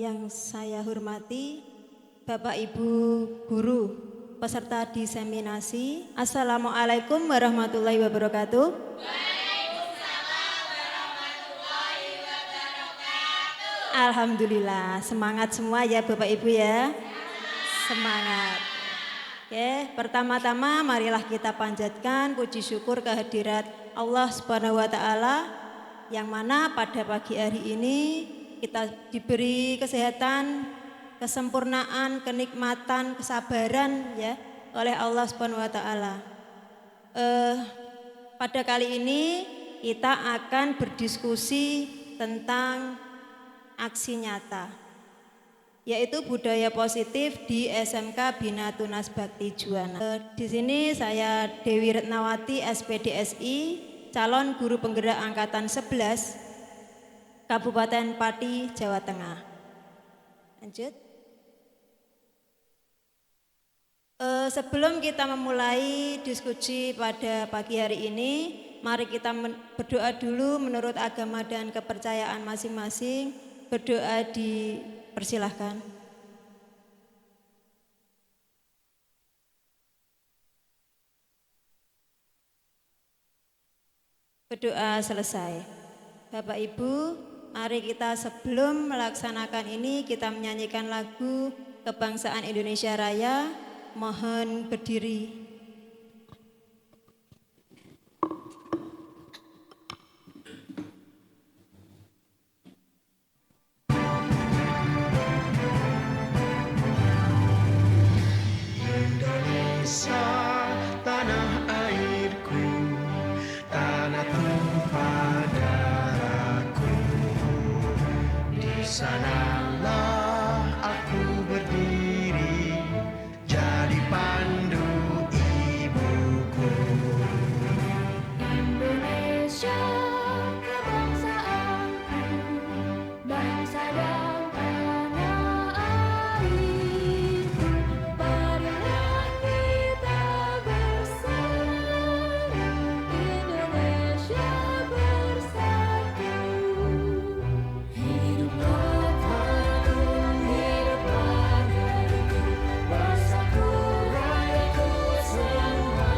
Yang saya hormati Bapak Ibu Guru peserta diseminasi, Assalamualaikum warahmatullahi wabarakatuh. Waalaikumsalam warahmatullahi wabarakatuh. Alhamdulillah, semangat semua ya Bapak Ibu ya. Semangat. Oke, pertama-tama marilah kita panjatkan puji syukur kehadirat Allah Subhanahu wa taala yang mana pada pagi hari ini kita diberi kesehatan, kesempurnaan, kenikmatan, kesabaran ya oleh Allah Subhanahu wa taala. Pada kali ini kita akan berdiskusi tentang aksi nyata, yaitu budaya positif di SMK Bina Tunas Bakti Juwana. Di sini saya Dewi Retnawati, SPDSI, calon guru penggerak angkatan 11 Kabupaten Pati, Jawa Tengah. Lanjut. Sebelum kita memulai diskusi pada pagi hari ini, mari kita berdoa dulu menurut agama dan kepercayaan masing-masing. Berdoa dipersilahkan. Berdoa selesai. Bapak Ibu, mari kita sebelum melaksanakan ini kita menyanyikan lagu Kebangsaan Indonesia Raya. Mohon berdiri. Indonesia, tanah airku, tanah tumpah darahku. Di sanalah aku berdiri, jadi pandu ibuku. Indonesia, kebangsaanku, bangsa dan tanah airku. Marilah kita bersama, Indonesia bersatu. Hiduplah tanahku, hiduplah negeriku, bersatu rakyatku semuanya.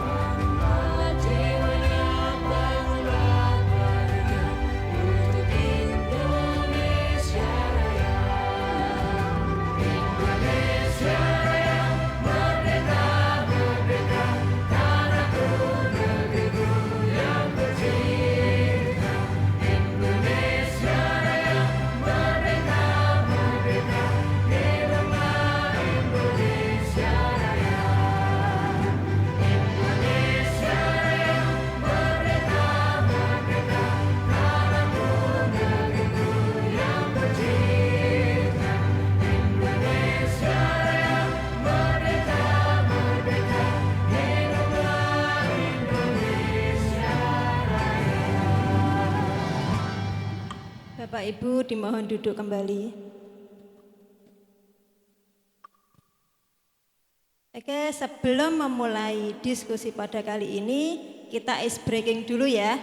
Bangunlah jiwanya, bangunlah badannya, untuk Indonesia Raya. Indonesia Raya, merdeka, merdeka, tanahku, negeriku yang tercinta. Indonesia Raya, merdeka, merdeka, hiduplah Indonesia Raya. Indonesia Raya, merdeka, merdeka, tanahku, negeriku yang tercinta. Indonesia Raya, merdeka, merdeka, hiduplah Indonesia Raya. Bapak Ibu dimohon duduk kembali. Oke, sebelum memulai diskusi pada kali ini, kita ice breaking dulu ya.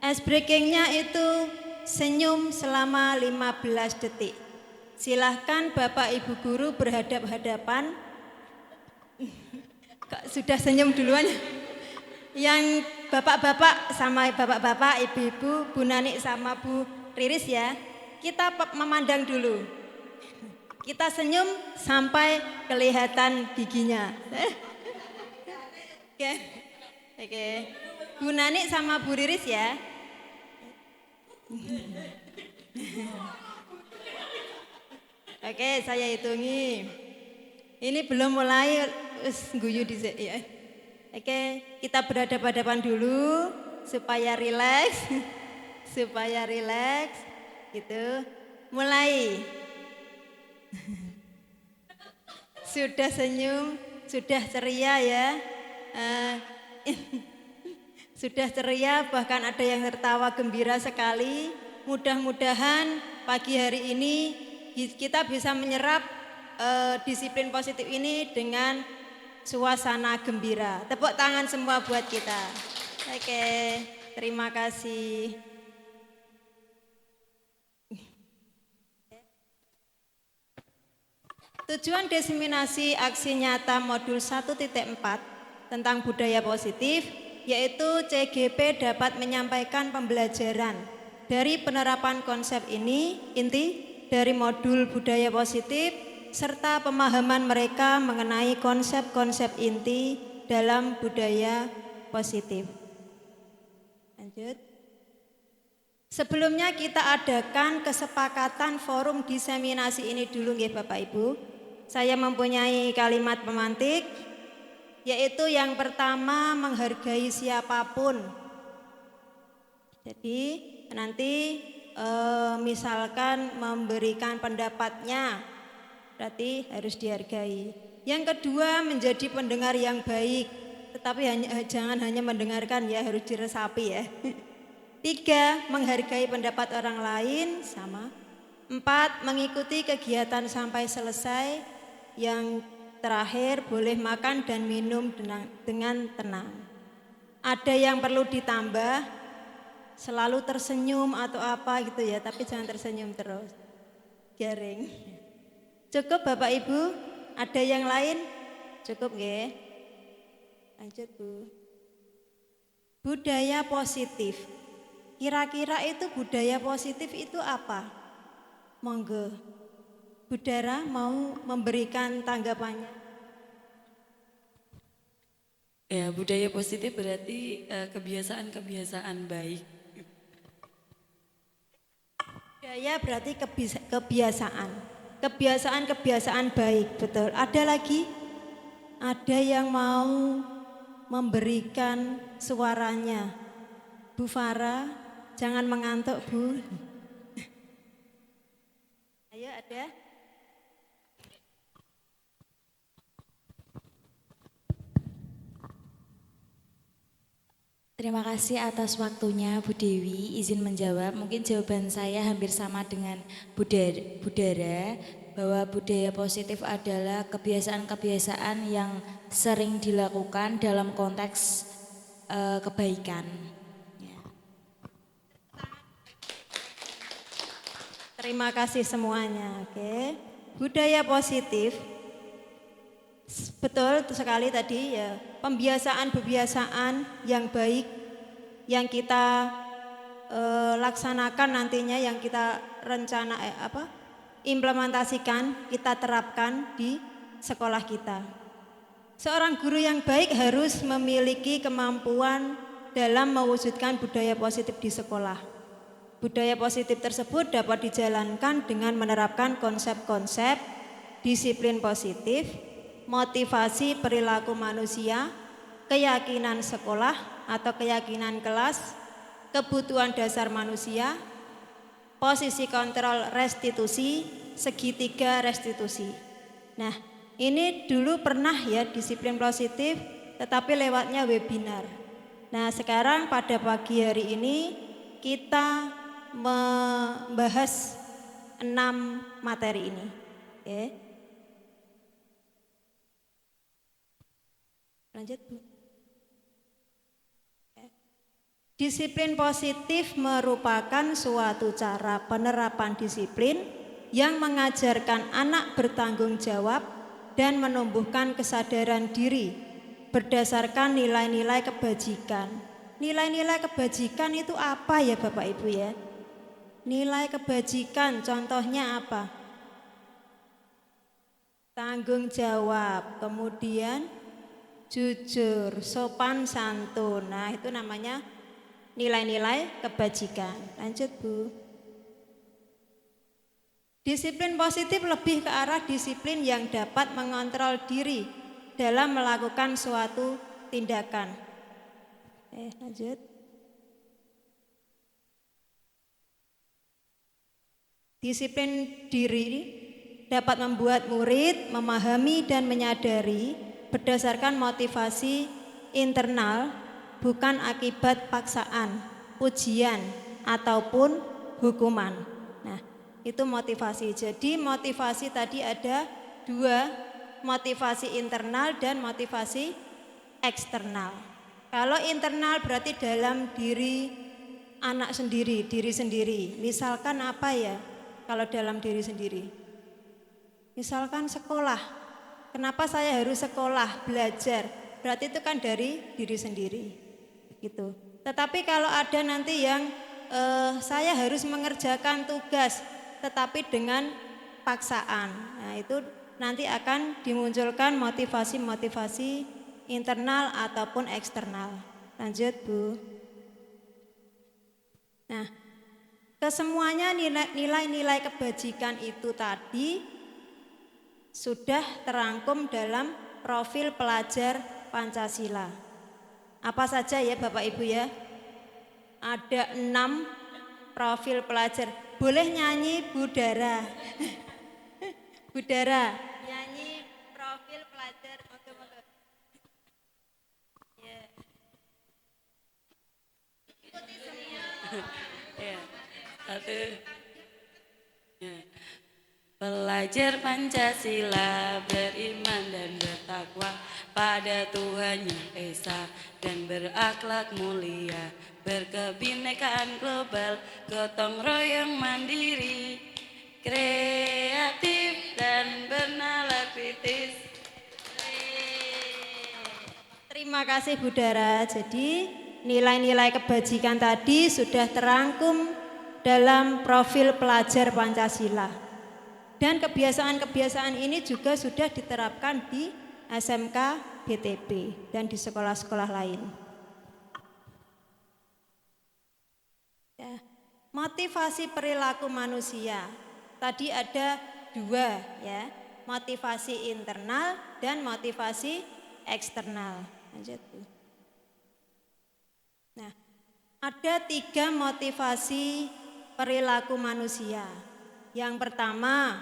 Ice breakingnya itu senyum selama 15 detik. Silahkan Bapak Ibu Guru berhadap-hadapan. Kok sudah senyum duluan? Yang bapak-bapak sama bapak-bapak, ibu-ibu, Bu Nani sama Bu Riris ya. Kita memandang dulu. Kita senyum sampai kelihatan giginya. Oke. Oke. Bu Nani sama Bu Riris ya. Oke, saya hitungi. Ini belum mulai guyu dhisik ya. Oke, kita berhadapan-hadapan dulu supaya rileks. Supaya rileks gitu. Mulai. Sudah senyum, sudah ceria ya. Sudah ceria, bahkan ada yang tertawa gembira sekali. Mudah-mudahan pagi hari ini kita bisa menyerap disiplin positif ini dengan suasana gembira. Tepuk tangan semua buat kita. Oke, terima kasih. Tujuan diseminasi aksi nyata modul 1.4 tentang budaya positif yaitu CGP dapat menyampaikan pembelajaran dari penerapan konsep ini, inti dari modul budaya positif serta pemahaman mereka mengenai konsep-konsep inti dalam budaya positif. Lanjut. Sebelumnya kita adakan kesepakatan forum diseminasi ini dulu nggih Bapak Ibu. Saya mempunyai kalimat pemantik, yaitu yang pertama menghargai siapapun. Jadi nanti misalkan memberikan pendapatnya, berarti harus dihargai. Yang kedua menjadi pendengar yang baik, tetapi jangan hanya mendengarkan ya, harus diresapi ya. 3. Menghargai pendapat orang lain, sama. 4. Mengikuti kegiatan sampai selesai. Yang terakhir boleh makan dan minum dengan tenang. Ada yang perlu ditambah, selalu tersenyum atau apa gitu ya, tapi jangan tersenyum terus, garing. Cukup Bapak Ibu? Ada yang lain? Cukup nggih? Lanjut Bu. Budaya positif. Kira-kira itu budaya positif itu apa? Monggo. Budara mau memberikan tanggapannya. Ya, budaya positif berarti kebiasaan-kebiasaan baik. Budaya berarti kebiasaan. Kebiasaan-kebiasaan baik, betul. Ada lagi? Ada yang mau memberikan suaranya. Bu Farah, jangan mengantuk Bu. Ayo ada? Terima kasih atas waktunya Bu Dewi, izin menjawab. Mungkin jawaban saya hampir sama dengan Budara, bahwa budaya positif adalah kebiasaan-kebiasaan yang sering dilakukan dalam konteks kebaikan. Ya. Terima kasih semuanya. Oke. Budaya positif, betul sekali tadi ya, pembiasaan-pembiasaan yang baik yang kita laksanakan nantinya, yang kita implementasikan, kita terapkan di sekolah kita. Seorang guru yang baik harus memiliki kemampuan dalam mewujudkan budaya positif di sekolah. Budaya positif tersebut dapat dijalankan dengan menerapkan konsep-konsep disiplin positif, motivasi perilaku manusia, keyakinan sekolah atau keyakinan kelas, kebutuhan dasar manusia, posisi kontrol restitusi, segitiga restitusi. Nah, ini dulu pernah ya disiplin positif, tetapi lewatnya webinar. Nah, sekarang pada pagi hari ini kita membahas 6 materi ini. Oke. Lanjut Bu. Disiplin positif merupakan suatu cara penerapan disiplin yang mengajarkan anak bertanggung jawab dan menumbuhkan kesadaran diri berdasarkan nilai-nilai kebajikan. Nilai-nilai kebajikan itu apa ya Bapak Ibu ya? Nilai kebajikan contohnya apa? Tanggung jawab, kemudian jujur, sopan santun. Nah, itu namanya nilai-nilai kebajikan. Lanjut Bu. Disiplin positif lebih ke arah disiplin yang dapat mengontrol diri dalam melakukan suatu tindakan. Lanjut. Disiplin diri dapat membuat murid memahami dan menyadari berdasarkan motivasi internal, bukan akibat paksaan, ujian, ataupun hukuman. Nah, itu motivasi. Jadi motivasi tadi ada 2, motivasi internal dan motivasi eksternal. Kalau internal berarti dalam diri anak sendiri, diri sendiri. Misalkan apa ya kalau dalam diri sendiri? Misalkan sekolah, kenapa saya harus sekolah, belajar? Berarti itu kan dari diri sendiri, gitu. Tetapi kalau ada nanti yang saya harus mengerjakan tugas, tetapi dengan paksaan, nah itu nanti akan dimunculkan motivasi-motivasi internal ataupun eksternal. Lanjut Bu. Nah, kesemuanya nilai-nilai kebajikan itu tadi sudah terangkum dalam profil pelajar Pancasila. Apa saja ya Bapak Ibu ya? Ada 6 profil pelajar. Boleh nyanyi Bu Dara. Bu Dara, nyanyi profil pelajar. Moga-moga. Ya. Ikuti semua. Ya, satu. Ya. Pelajar Pancasila beriman dan bertakwa pada Tuhan Yang Esa dan berakhlak mulia, berkebinekaan global, gotong royong mandiri, kreatif dan bernalar kritis. Terima kasih Bu Dara. Jadi nilai-nilai kebajikan tadi sudah terangkum dalam profil pelajar Pancasila. Dan kebiasaan-kebiasaan ini juga sudah diterapkan di SMK BTP dan di sekolah-sekolah lain. Ya, motivasi perilaku manusia. Tadi ada 2 ya, motivasi internal dan motivasi eksternal. Lanjut Bu. Nah, ada 3 motivasi perilaku manusia. Yang pertama,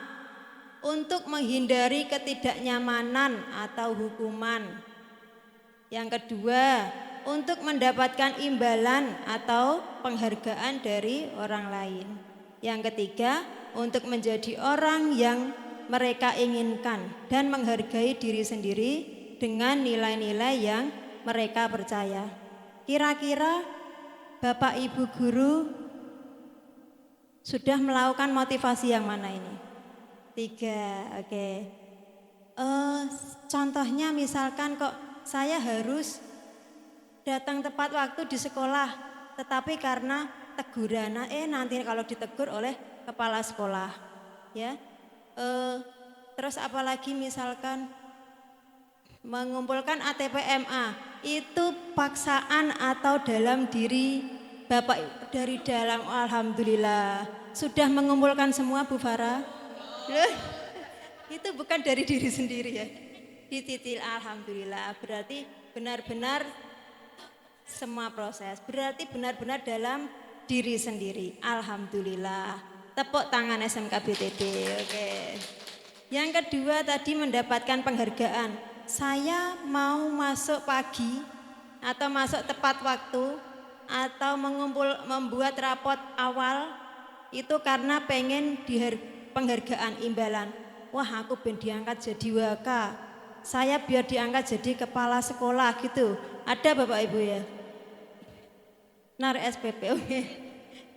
untuk menghindari ketidaknyamanan atau hukuman. Yang kedua, untuk mendapatkan imbalan atau penghargaan dari orang lain. Yang ketiga, untuk menjadi orang yang mereka inginkan dan menghargai diri sendiri dengan nilai-nilai yang mereka percaya. Kira-kira Bapak Ibu guru sudah melakukan motivasi yang mana ini? 3, oke. Contohnya misalkan kok saya harus datang tepat waktu di sekolah, tetapi karena teguran, nanti kalau ditegur oleh kepala sekolah, ya. Terus apalagi misalkan mengumpulkan ATPMA, itu paksaan atau dalam diri Bapak dari dalam. Alhamdulillah sudah mengumpulkan semua Bu Farah. Loh, itu bukan dari diri sendiri ya. Dititil alhamdulillah. Berarti benar-benar semua proses. Berarti benar-benar dalam diri sendiri. Alhamdulillah. Tepuk tangan SMK BTD. Oke. Yang kedua tadi mendapatkan penghargaan. Saya mau masuk pagi atau masuk tepat waktu atau membuat rapot awal itu karena pengen penghargaan imbalan. Wah, aku ben diangkat jadi waka, saya biar diangkat jadi kepala sekolah gitu. Ada Bapak Ibu ya? Nar SPP.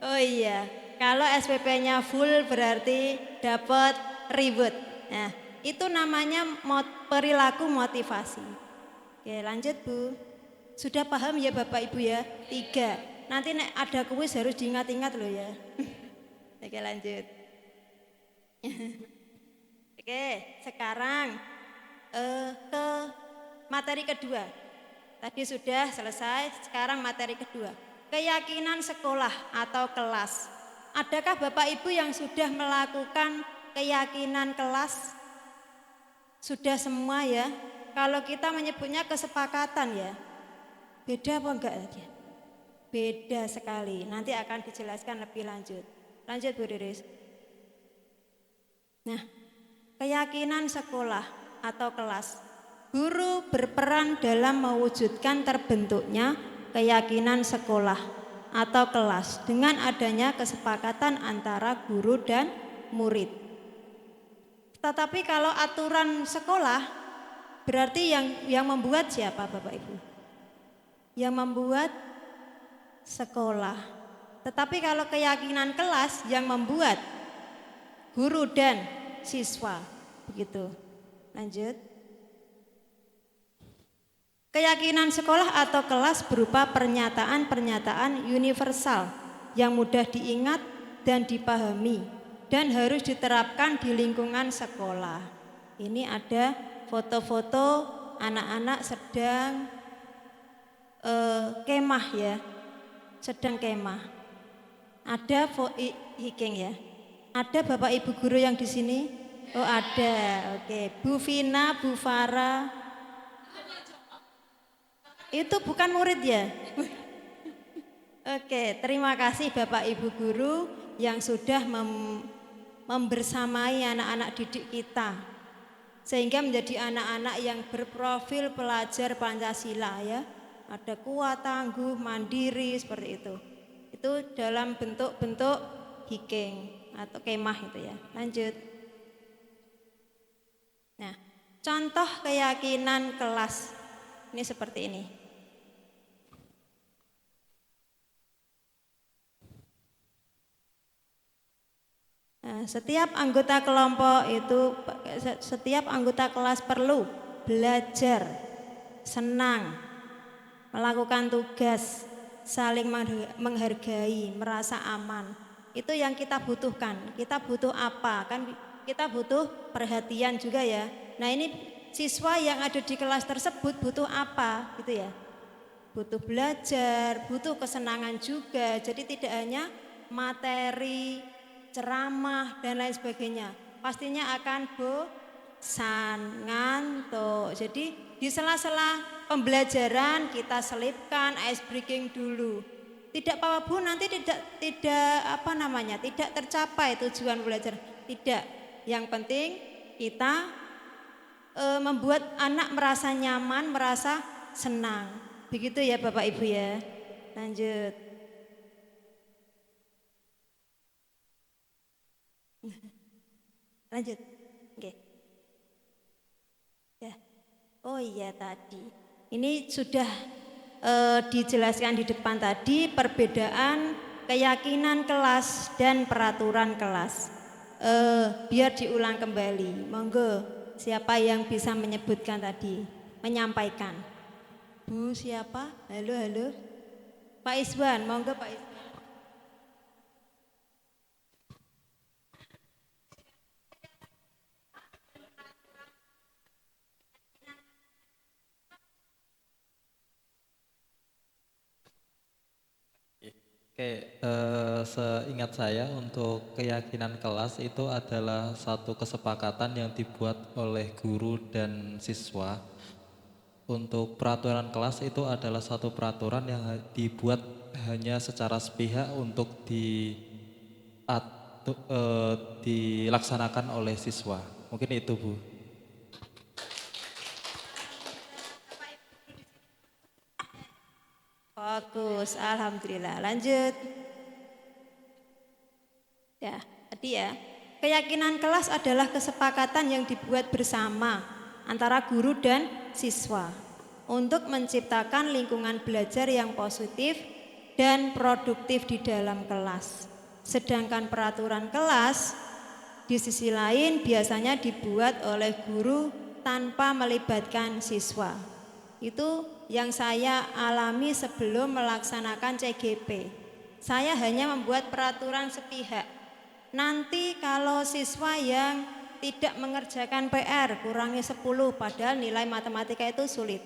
Oh iya, kalau SPP-nya full berarti dapat reward. Nah, itu namanya perilaku motivasi. Oke, lanjut Bu. Sudah paham ya Bapak Ibu ya? 3. Nanti nek ada kuis harus diingat-ingat loh ya. Oke, lanjut. Oke, sekarang ke materi kedua. Tadi sudah selesai, sekarang materi kedua. Keyakinan sekolah atau kelas. Adakah Bapak Ibu yang sudah melakukan keyakinan kelas? Sudah semua ya? Kalau kita menyebutnya kesepakatan ya. Beda apa enggak ya? Beda sekali. Nanti akan dijelaskan lebih lanjut. Lanjut Bu Riris. Nah, keyakinan sekolah atau kelas. Guru berperan dalam mewujudkan terbentuknya keyakinan sekolah atau kelas dengan adanya kesepakatan antara guru dan murid. Tetapi kalau aturan sekolah berarti yang membuat siapa Bapak Ibu? Yang membuat sekolah. Tetapi kalau keyakinan kelas yang membuat guru dan siswa. Begitu. Lanjut. Keyakinan sekolah atau kelas berupa pernyataan-pernyataan universal yang mudah diingat dan dipahami dan harus diterapkan di lingkungan sekolah. Ini ada foto-foto anak-anak sedang kemah ya, sedang kemah. Ada hiking ya. Ada Bapak Ibu guru yang di sini? Oh ada, oke. Bu Vina, Bu Farah. Itu bukan murid ya? Oke, terima kasih Bapak Ibu guru yang sudah membersamai anak-anak didik kita. Sehingga menjadi anak-anak yang berprofil pelajar Pancasila ya. Ada kuat, tangguh, mandiri seperti itu. Itu dalam bentuk-bentuk hiking atau kemah itu ya. Lanjut. Nah, contoh keyakinan kelas ini seperti ini. Nah, setiap anggota kelas perlu belajar, senang, melakukan tugas, saling menghargai, merasa aman. Itu yang kita butuhkan. Kita butuh apa? Kan kita butuh perhatian juga ya. Nah, ini siswa yang ada di kelas tersebut butuh apa? Gitu ya. Butuh belajar, butuh kesenangan juga. Jadi tidak hanya materi, ceramah dan lain sebagainya. Pastinya akan bosan, ngantuk. Jadi di sela-sela pembelajaran kita selipkan ice breaking dulu. Tidak apa-apa Bu, nanti tidak tercapai tujuan belajar. Tidak. Yang penting kita membuat anak merasa nyaman, merasa senang. Begitu ya Bapak Ibu ya. Lanjut. Lanjut. Oke. Ya. Oh iya tadi. Ini sudah dijelaskan di depan tadi perbedaan keyakinan kelas dan peraturan kelas. Biar diulang kembali. Monggo siapa yang bisa menyebutkan tadi, menyampaikan. Bu siapa? Halo. Pak Iswan, monggo Pak Iswan. Oke, seingat saya untuk keyakinan kelas itu adalah satu kesepakatan yang dibuat oleh guru dan siswa. Untuk peraturan kelas itu adalah satu peraturan yang dibuat hanya secara sepihak untuk dilaksanakan oleh siswa. Mungkin itu Bu. Bagus, alhamdulillah. Lanjut. Ya, tadi ya. Keyakinan kelas adalah kesepakatan yang dibuat bersama antara guru dan siswa untuk menciptakan lingkungan belajar yang positif dan produktif di dalam kelas. Sedangkan peraturan kelas di sisi lain biasanya dibuat oleh guru tanpa melibatkan siswa. Itu yang saya alami sebelum melaksanakan CGP. Saya hanya membuat peraturan sepihak. Nanti kalau siswa yang tidak mengerjakan PR kurangi 10 padahal nilai matematika itu sulit.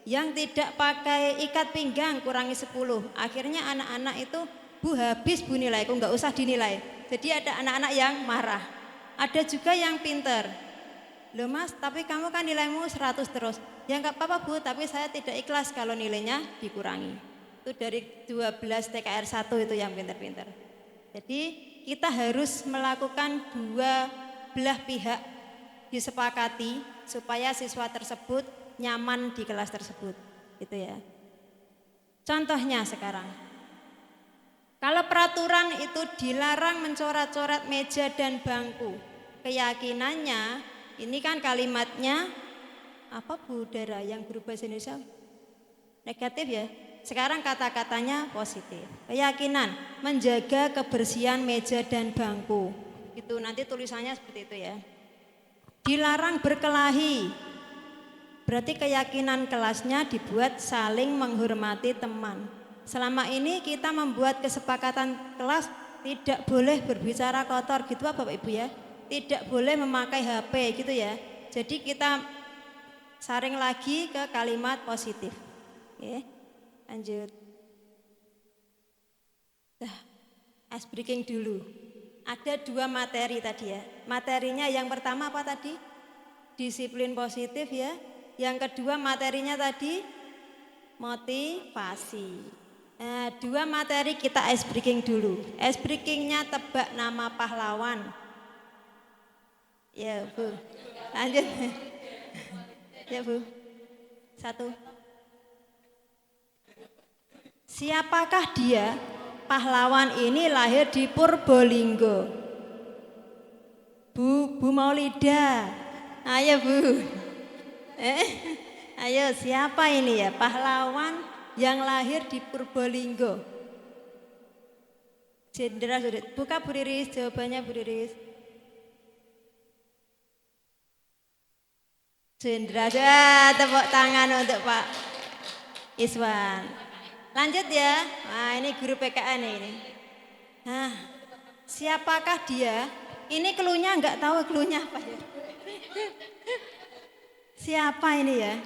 Yang tidak pakai ikat pinggang kurangi 10. Akhirnya anak-anak itu, Bu habis Bu nilaiku, nggak usah dinilai. Jadi ada anak-anak yang marah. Ada juga yang pinter. Loh Mas, tapi kamu kan nilaimu 100 terus. Ya nggak apa-apa Bu, tapi saya tidak ikhlas kalau nilainya dikurangi. Itu dari 12 TKR 1 itu yang pinter-pinter. Jadi kita harus melakukan dua belah pihak disepakati supaya siswa tersebut nyaman di kelas tersebut. Gitu ya. Contohnya sekarang. Kalau peraturan itu dilarang mencoret-coret meja dan bangku. Keyakinannya, ini kan kalimatnya apa Bu Dara yang berubah bahasa Indonesia? Negatif ya. Sekarang kata-katanya positif. Keyakinan menjaga kebersihan meja dan bangku. Itu nanti tulisannya seperti itu ya. Dilarang berkelahi. Berarti keyakinan kelasnya dibuat saling menghormati teman. Selama ini kita membuat kesepakatan kelas tidak boleh berbicara kotor gitu Bapak Ibu ya. Tidak boleh memakai HP gitu ya. Jadi kita saring lagi ke kalimat positif. Oke, lanjut. Ice breaking dulu. Ada 2 materi tadi ya. Materinya yang pertama apa tadi? Disiplin positif ya. Yang kedua materinya tadi motivasi. Nah, 2 materi kita ice breaking dulu. Ice breakingnya tebak nama pahlawan. Ya Bu, lanjut. Ya Bu, 1. Siapakah dia? Pahlawan ini lahir di Purbolinggo. Bu Maulida. Ayo Bu. Ayo siapa ini ya? Pahlawan yang lahir di Purbolinggo. Jenderal sudah. Buka Bu Riris, jawabannya Bu Riris. Jenderal. Tepuk tangan untuk Pak Iswan. Lanjut ya, nah ini guru PKN ini. Nah, siapakah dia? Ini cluenya enggak tahu cluenya apa ya. Siapa ini ya?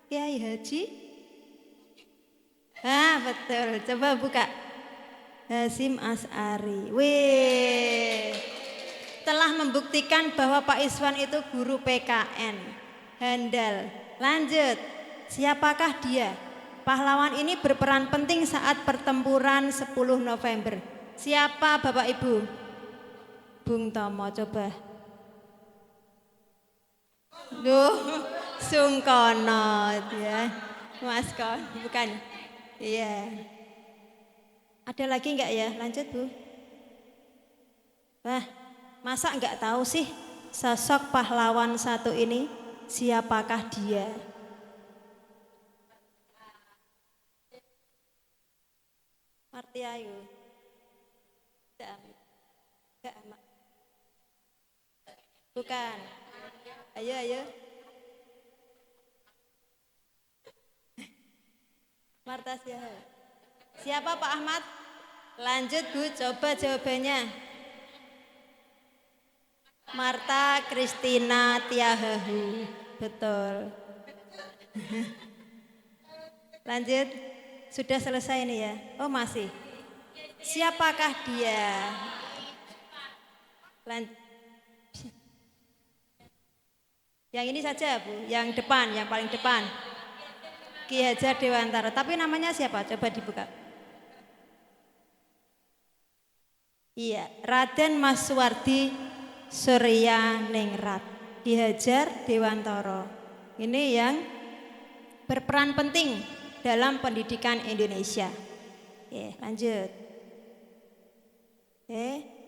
Kiai Haji? Ah betul, coba buka. Hasyim Asy'ari. Wih, telah membuktikan bahwa Pak Iswan itu guru PKN. Handal. Lanjut, siapakah dia? Pahlawan ini berperan penting saat pertempuran 10 November. Siapa Bapak Ibu? Bung Tomo, coba. Duh, Sungkono ya. Mas Kon, bukan. Iya. Ada lagi enggak ya? Lanjut Bu. Wah, masa enggak tahu sih sosok pahlawan satu ini? Siapakah dia? Marti Ayu. Enggak, bukan. Ayo. Marta Siaha. Siapa Pak Ahmad? Lanjut Bu, coba jawabannya. Marta Kristina Tiahahu. Betul. Lanjut. Sudah selesai nih ya? Oh masih. Siapakah dia? Yang ini saja Bu, yang depan, yang paling depan. Ki Hajar Dewantara. Tapi namanya siapa? Coba dibuka. Iya, Raden Mas Suwardi Surya Ningrat. Ki Hajar Dewantara. Ini yang berperan penting dalam pendidikan Indonesia. Oke, lanjut. Oke.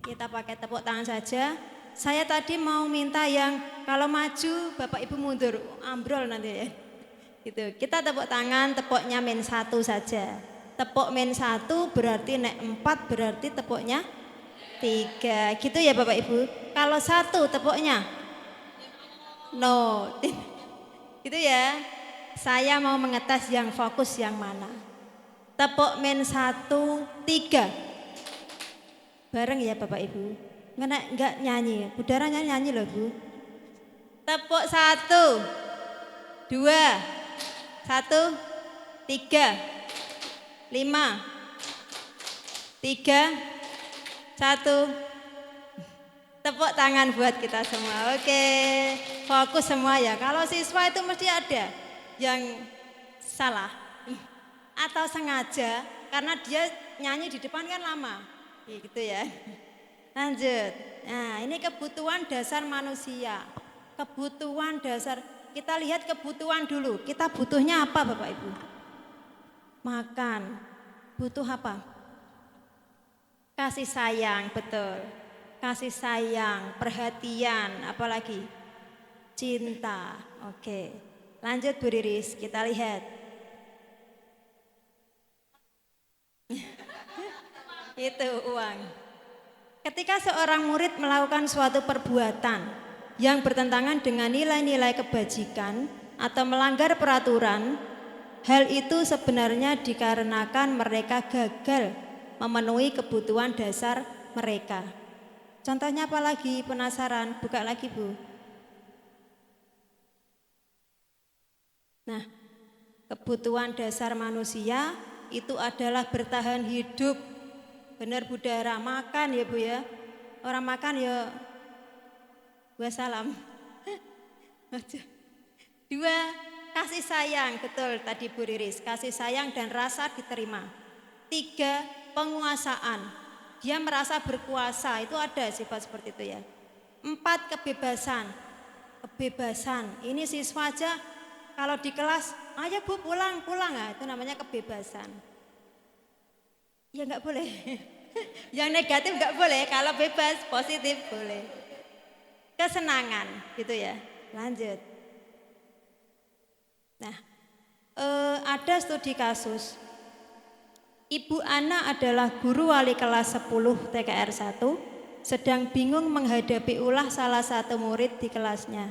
Kita pakai tepuk tangan saja. Saya tadi mau minta yang kalau maju Bapak Ibu mundur, ambrol nanti ya. Gitu. Kita tepuk tangan, tepuknya min 1 saja. Tepuk min 1 berarti nek 4 berarti tepuknya 3. Gitu ya Bapak Ibu. Kalau 1 tepuknya no. Gitu ya. Saya mau mengetes yang fokus yang mana. Tepuk min 1 3. Bareng ya Bapak Ibu. Enggak nyanyi. Budara nyanyi loh Bu. Tepuk 1 2 1 3 5 4 3 1. Tepuk tangan buat kita semua. Oke. Fokus semua ya. Kalau siswa itu mesti ada yang salah atau sengaja karena dia nyanyi di depan kan lama. Gitu ya. Lanjut. Nah, ini kebutuhan dasar manusia. Kebutuhan dasar kita lihat kebutuhan dulu. Kita butuhnya apa Bapak Ibu? Makan. Butuh apa? Kasih sayang, betul. Kasih sayang, perhatian, apalagi? Cinta. Oke. Lanjut Bu Riris, kita lihat. Itu uang. Ketika seorang murid melakukan suatu perbuatan yang bertentangan dengan nilai-nilai kebajikan atau melanggar peraturan, hal itu sebenarnya dikarenakan mereka gagal memenuhi kebutuhan dasar mereka. Contohnya apa lagi? Penasaran? Buka lagi Bu. Nah, kebutuhan dasar manusia itu adalah bertahan hidup. Benar Bu Dara, makan ya Bu ya. Orang makan ya wassalam. Dua, kasih sayang, betul tadi Bu Riris, kasih sayang dan rasa diterima. Tiga, penguasaan, dia merasa berkuasa, itu ada sifat seperti itu ya. Empat, kebebasan, ini siswa aja kalau di kelas, ayo Bu pulang, nah, itu namanya kebebasan. Ya enggak boleh, yang negatif enggak boleh, kalau bebas, positif boleh. Kesenangan gitu ya, lanjut. Nah, ada studi kasus. Ibu Ana adalah guru wali kelas 10 TKR 1, sedang bingung menghadapi ulah salah satu murid di kelasnya.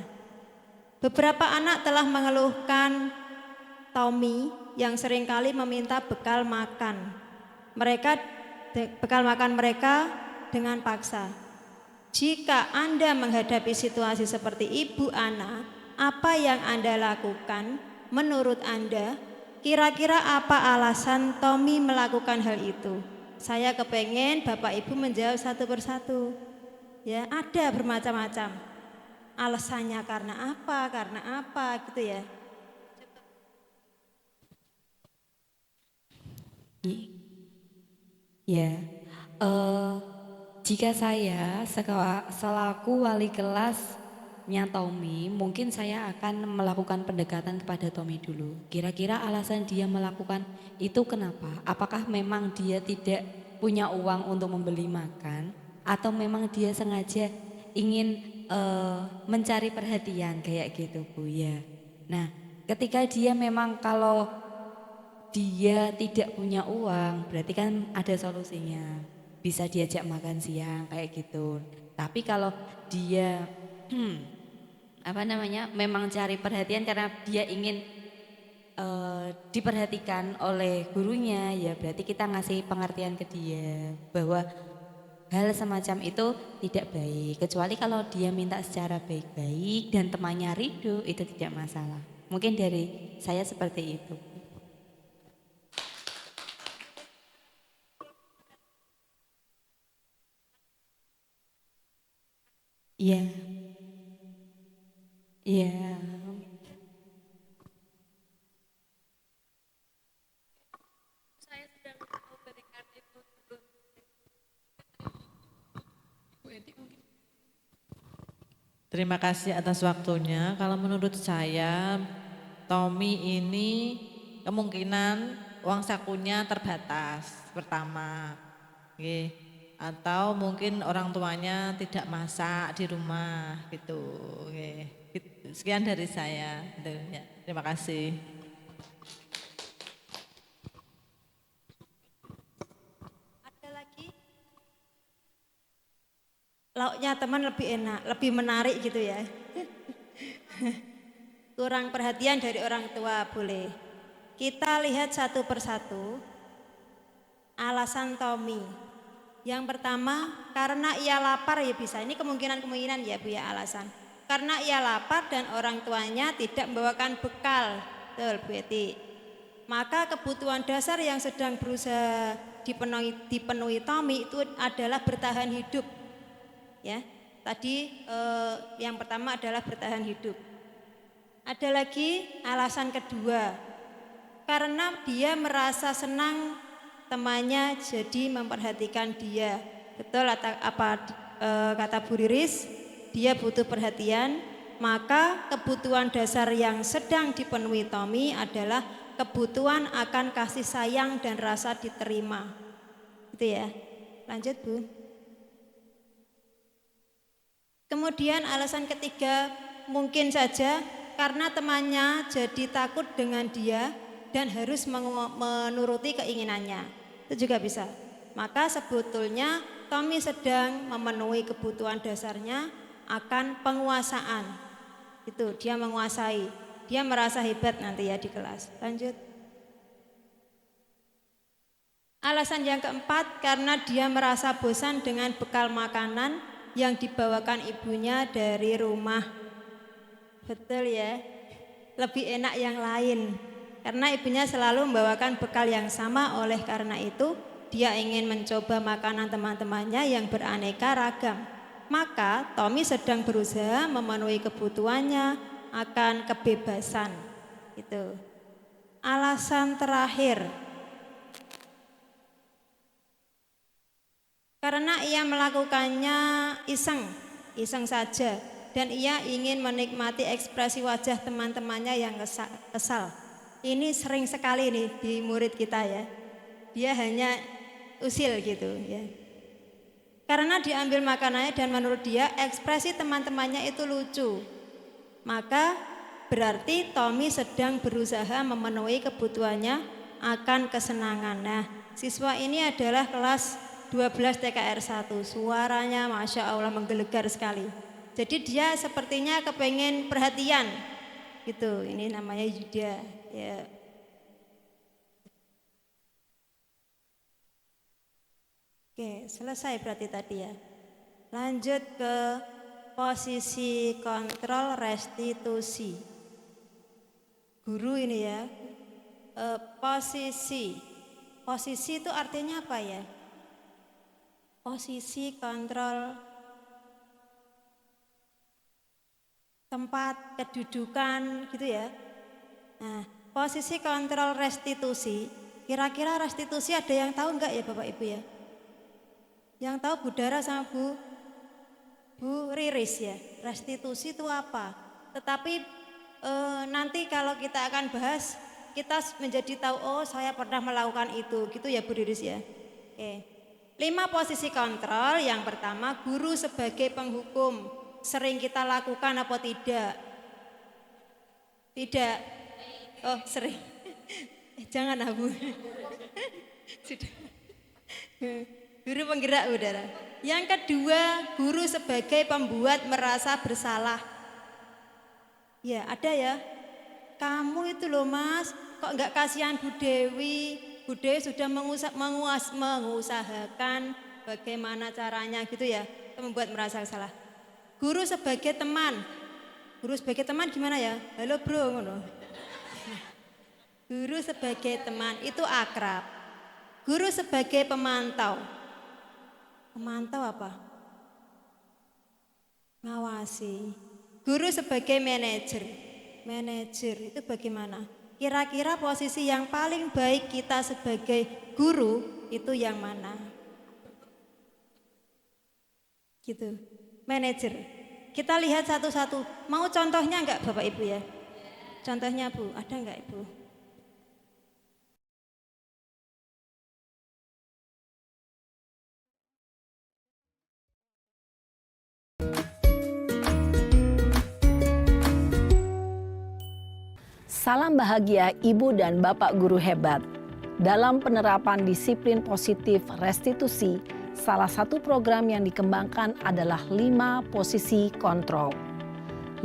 Beberapa anak telah mengeluhkan Tommy yang seringkali meminta bekal makan. Bekal makan mereka dengan paksa. Jika Anda menghadapi situasi seperti Ibu Ana, apa yang Anda lakukan? Menurut Anda, kira-kira apa alasan Tommy melakukan hal itu? Saya kepengen Bapak Ibu menjawab satu persatu. Ya, ada bermacam-macam. Alasannya karena apa gitu ya. Ya, jika saya selaku wali kelasnya Tommy, mungkin saya akan melakukan pendekatan kepada Tommy dulu. Kira-kira alasan dia melakukan itu kenapa? Apakah memang dia tidak punya uang untuk membeli makan, atau memang dia sengaja ingin mencari perhatian kayak gitu Bu ya. Nah, ketika dia memang kalau dia tidak punya uang, berarti kan ada solusinya. Bisa diajak makan siang kayak gitu. Tapi kalau dia memang cari perhatian karena dia ingin diperhatikan oleh gurunya, ya berarti kita ngasih pengertian ke dia bahwa hal semacam itu tidak baik. Kecuali kalau dia minta secara baik-baik dan temannya ridho, itu tidak masalah. Mungkin dari saya seperti itu. Iya. Iya. Saya sedang memberikan itu dulu. Terima kasih atas waktunya. Kalau menurut saya, Tommy ini kemungkinan uang sakunya terbatas pertama. Nggih. Atau mungkin orang tuanya tidak masak di rumah gitu. Nggih. Sekian dari saya. Gitu, ya. Terima kasih. Ada lagi? Lauknya teman lebih enak, lebih menarik gitu ya. Kurang perhatian dari orang tua boleh. Kita lihat satu persatu alasan Tommy. Yang pertama, karena ia lapar ya bisa. Ini kemungkinan ya Bu ya alasan. Karena ia lapar dan orang tuanya tidak membawakan bekal. Betul Bu Eti. Maka kebutuhan dasar yang sedang berusaha dipenuhi Tommy itu adalah bertahan hidup. Ya, tadi yang pertama adalah bertahan hidup. Ada lagi alasan kedua, karena dia merasa senang temannya jadi memperhatikan dia. Betul apa kata Bu Riris, dia butuh perhatian Maka kebutuhan dasar yang sedang dipenuhi Tommy adalah kebutuhan akan kasih sayang dan rasa diterima. Itu ya. Lanjut Bu. Kemudian alasan ketiga, mungkin saja karena temannya jadi takut dengan dia dan harus menuruti keinginannya. Itu juga bisa. Maka sebetulnya Tommy sedang memenuhi kebutuhan dasarnya akan penguasaan. Itu dia menguasai. Dia merasa hebat nanti ya di kelas. Lanjut. Alasan yang keempat, karena dia merasa bosan dengan bekal makanan yang dibawakan ibunya dari rumah. Betul ya, lebih enak yang lain. Karena ibunya selalu membawakan bekal yang sama, oleh karena itu dia ingin mencoba makanan teman-temannya yang beraneka ragam. Maka Tommy sedang berusaha memenuhi kebutuhannya akan kebebasan. Itu. Alasan terakhir, karena ia melakukannya iseng saja, dan ia ingin menikmati ekspresi wajah teman-temannya yang kesal. Ini sering sekali nih di murid kita ya. Dia hanya usil gitu ya. Karena diambil makanannya dan menurut dia ekspresi teman-temannya itu lucu. Maka berarti Tommy sedang berusaha memenuhi kebutuhannya akan kesenangan. Nah, siswa ini adalah kelas 12 TKR 1. Suaranya Masya Allah menggelegar sekali. Jadi dia sepertinya kepengen perhatian gitu. Ini namanya Yuda ya. Oke, selesai berarti tadi ya. Lanjut ke posisi kontrol restitusi. Guru ini ya. Posisi itu artinya apa ya? Posisi kontrol tempat kedudukan gitu ya. Nah, posisi kontrol restitusi, kira-kira restitusi ada yang tahu enggak ya Bapak Ibu ya? Yang tahu Bu Dara sama Bu Riris ya, restitusi itu apa? Tetapi nanti kalau kita akan bahas, kita menjadi tahu, oh saya pernah melakukan itu, gitu ya Bu Riris ya. Oke. 5 posisi kontrol. Yang pertama, guru sebagai penghukum. Sering kita lakukan apa tidak? Tidak. Oh sering. Jangan Bu. Sudah. Guru penggerak udara. Yang kedua, guru sebagai pembuat merasa bersalah. Ya ada ya. Kamu itu loh Mas, kok enggak kasihan Bu Dewi? Bu Dewi sudah mengusahakan bagaimana caranya gitu ya, membuat merasa salah. Guru sebagai teman. Guru sebagai teman gimana ya? Halo bro ngono. Guru sebagai teman itu akrab. Guru sebagai pemantau. Pemantau apa? Ngawasi. Guru sebagai manajer. Manajer itu bagaimana? Kira-kira posisi yang paling baik kita sebagai guru itu yang mana? Gitu. Manajer. Kita lihat satu-satu. Mau contohnya enggak Bapak Ibu ya? Contohnya Bu, ada enggak Ibu? Salam bahagia Ibu dan Bapak guru hebat. Dalam penerapan disiplin positif restitusi, salah satu program yang dikembangkan adalah 5 posisi kontrol.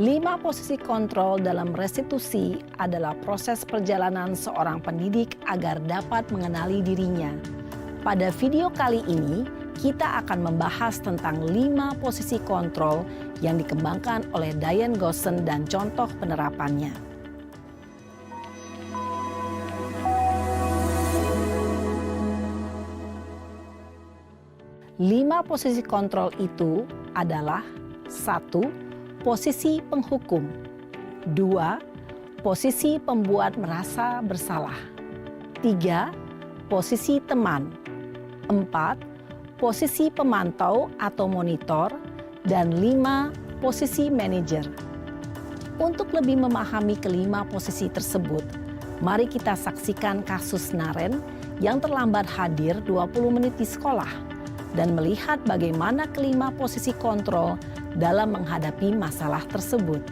5 posisi kontrol dalam restitusi adalah proses perjalanan seorang pendidik agar dapat mengenali dirinya. Pada video kali ini, kita akan membahas tentang 5 posisi kontrol yang dikembangkan oleh Diane Gossen dan contoh penerapannya. 5 posisi kontrol itu adalah 1. Posisi penghukum. 2. Posisi pembuat merasa bersalah. 3. Posisi teman. 4. Posisi pemantau atau monitor. Dan 5. Posisi manajer. Untuk lebih memahami kelima posisi tersebut, mari kita saksikan kasus Naren yang terlambat hadir 20 menit di sekolah dan melihat bagaimana kelima posisi kontrol dalam menghadapi masalah tersebut.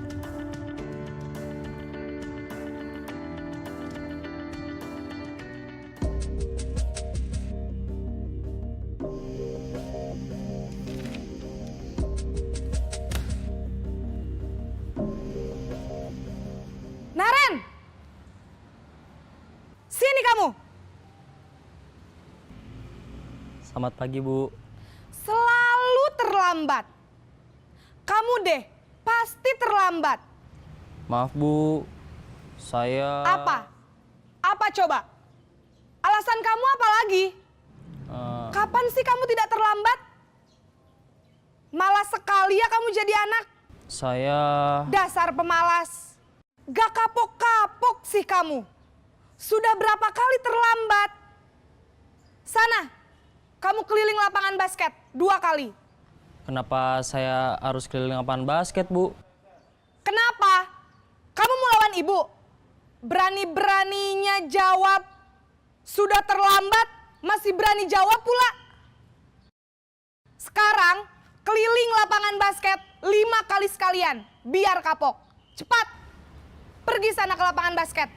Naren! Sini kamu! Selamat pagi, Bu. Selalu terlambat. Kamu deh, pasti terlambat. Maaf, Bu. Saya... Apa? Apa coba? Alasan kamu apa lagi? Kapan sih kamu tidak terlambat? Malas sekali ya kamu jadi anak. Saya... Dasar pemalas. Gak kapok-kapok sih kamu. Sudah berapa kali terlambat? Sana, kamu keliling lapangan basket 2 kali. Kenapa saya harus keliling lapangan basket, Bu? Kenapa? Kamu mau lawan ibu? Berani-beraninya jawab. Sudah terlambat, masih berani jawab pula. Sekarang, keliling lapangan basket 5 kali sekalian. Biar kapok. Cepat. Pergi sana ke lapangan basket.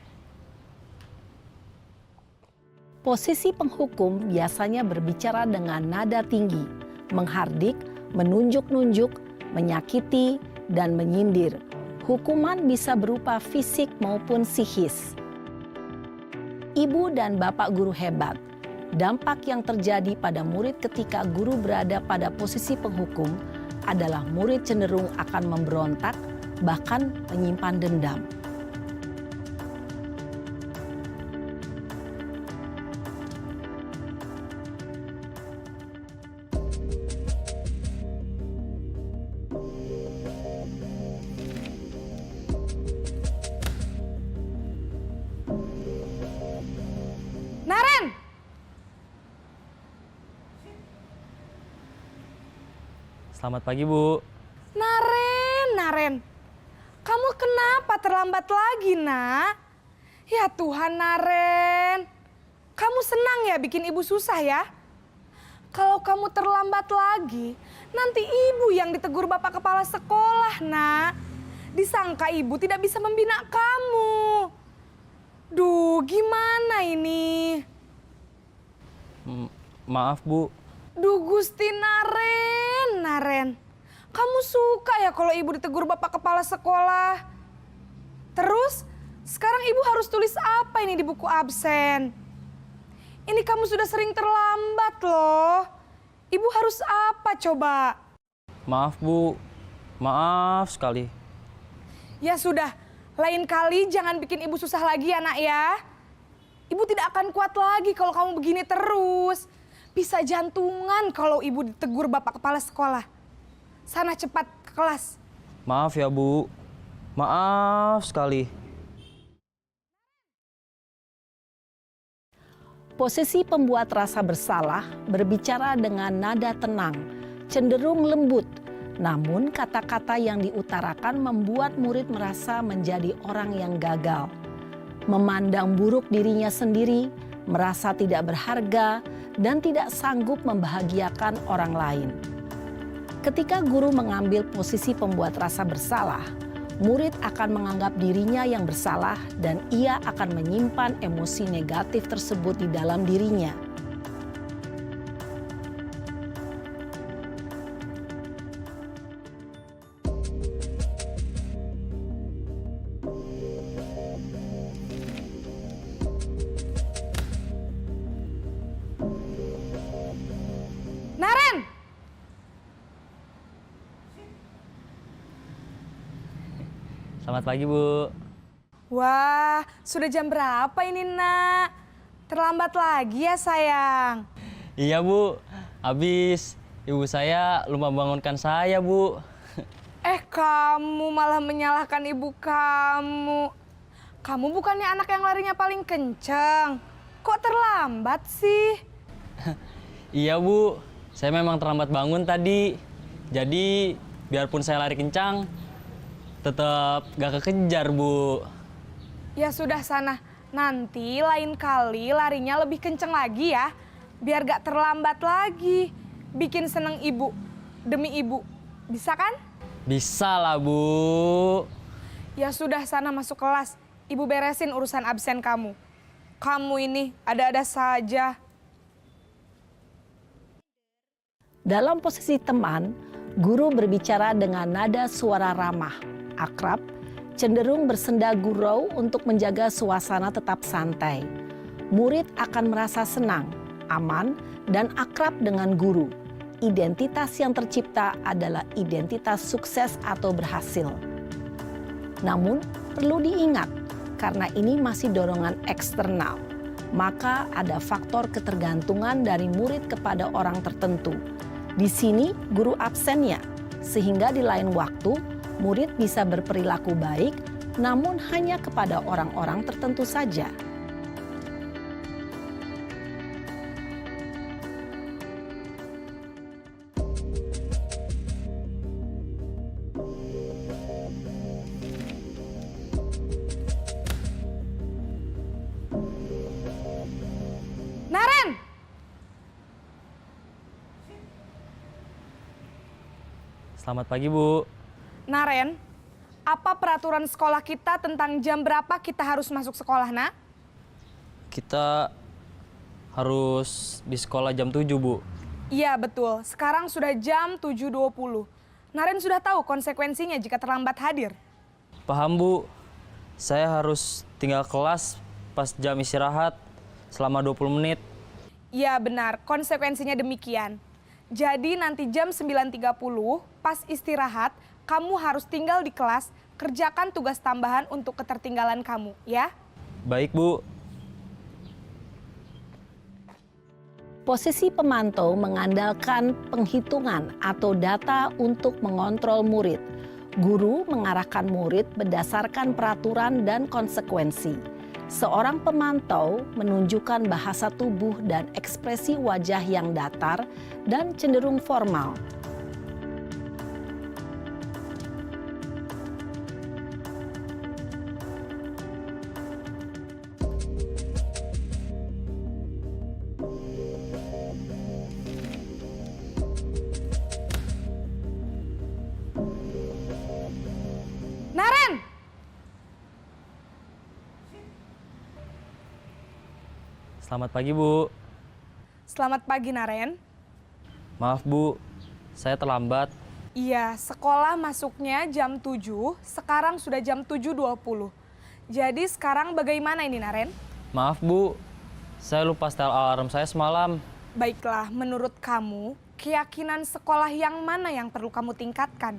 Posisi penghukum biasanya berbicara dengan nada tinggi, menghardik, menunjuk-nunjuk, menyakiti, dan menyindir. Hukuman bisa berupa fisik maupun psikis. Ibu dan bapak guru hebat, dampak yang terjadi pada murid ketika guru berada pada posisi penghukum adalah murid cenderung akan memberontak, bahkan menyimpan dendam. Naren! Selamat pagi, Bu. Naren. Kamu kenapa terlambat lagi, Nak? Ya Tuhan, Naren. Kamu senang ya bikin ibu susah ya? Kalau kamu terlambat lagi, nanti ibu yang ditegur bapak kepala sekolah, Nak. Disangka ibu tidak bisa membina kamu. Duh, gimana ini? Maaf, Bu. Duh, Gusti Naren. Kamu suka ya kalau ibu ditegur bapak kepala sekolah? Terus, sekarang ibu harus tulis apa ini di buku absen? Ini kamu sudah sering terlambat loh. Ibu harus apa coba? Maaf, Bu. Maaf sekali. Ya sudah, lain kali jangan bikin ibu susah lagi ya, Nak ya. Ibu tidak akan kuat lagi kalau kamu begini terus. Bisa jantungan kalau ibu ditegur bapak kepala sekolah. Sana cepat ke kelas. Maaf ya, Bu. Maaf sekali. Posisi pembuat rasa bersalah berbicara dengan nada tenang, cenderung lembut. Namun kata-kata yang diutarakan membuat murid merasa menjadi orang yang gagal. Memandang buruk dirinya sendiri, merasa tidak berharga, dan tidak sanggup membahagiakan orang lain. Ketika guru mengambil posisi pembuat rasa bersalah, murid akan menganggap dirinya yang bersalah dan ia akan menyimpan emosi negatif tersebut di dalam dirinya. Naren! Selamat pagi, Bu. Wah, sudah jam berapa ini, Nak? Terlambat lagi ya, sayang. Iya, Bu. Habis ibu saya lupa bangunkan saya, Bu. Kamu malah menyalahkan ibu kamu. Kamu bukannya anak yang larinya paling kenceng. Kok terlambat sih? Iya, Bu. Saya memang terlambat bangun tadi. Jadi, biarpun saya lari kencang, tetap gak kekejar, Bu. Ya sudah sana, nanti lain kali larinya lebih kenceng lagi ya. Biar gak terlambat lagi. Bikin seneng ibu, demi ibu. Bisa kan? Bisa lah, Bu. Ya sudah sana masuk kelas. Ibu beresin urusan absen kamu. Kamu ini ada-ada saja. Dalam posisi teman, guru berbicara dengan nada suara ramah, akrab, cenderung bersenda gurau untuk menjaga suasana tetap santai. Murid akan merasa senang, aman, dan akrab dengan guru. Identitas yang tercipta adalah identitas sukses atau berhasil. Namun, perlu diingat, karena ini masih dorongan eksternal, maka ada faktor ketergantungan dari murid kepada orang tertentu. Di sini guru absennya, sehingga di lain waktu murid bisa berperilaku baik, namun hanya kepada orang-orang tertentu saja. Naren! Selamat pagi, Bu. Naren, apa peraturan sekolah kita tentang jam berapa kita harus masuk sekolah, nak? Kita harus di sekolah jam 7, Bu. Iya, betul. Sekarang sudah jam 7.20. Naren sudah tahu konsekuensinya jika terlambat hadir. Paham, Bu. Saya harus tinggal kelas pas jam istirahat selama 20 menit. Iya, benar. Konsekuensinya demikian. Jadi nanti jam 9.30 pas istirahat, kamu harus tinggal di kelas, kerjakan tugas tambahan untuk ketertinggalan kamu, ya? Baik, Bu. Posisi pemantau mengandalkan penghitungan atau data untuk mengontrol murid. Guru mengarahkan murid berdasarkan peraturan dan konsekuensi. Seorang pemantau menunjukkan bahasa tubuh dan ekspresi wajah yang datar dan cenderung formal. Naren! Selamat pagi, Bu. Selamat pagi, Naren. Maaf, Bu. Saya terlambat. Iya, sekolah masuknya jam 7, sekarang sudah jam 7.20. Jadi sekarang bagaimana ini, Naren? Maaf, Bu. Saya lupa setel alarm saya semalam. Baiklah, menurut kamu, keyakinan sekolah yang mana yang perlu kamu tingkatkan?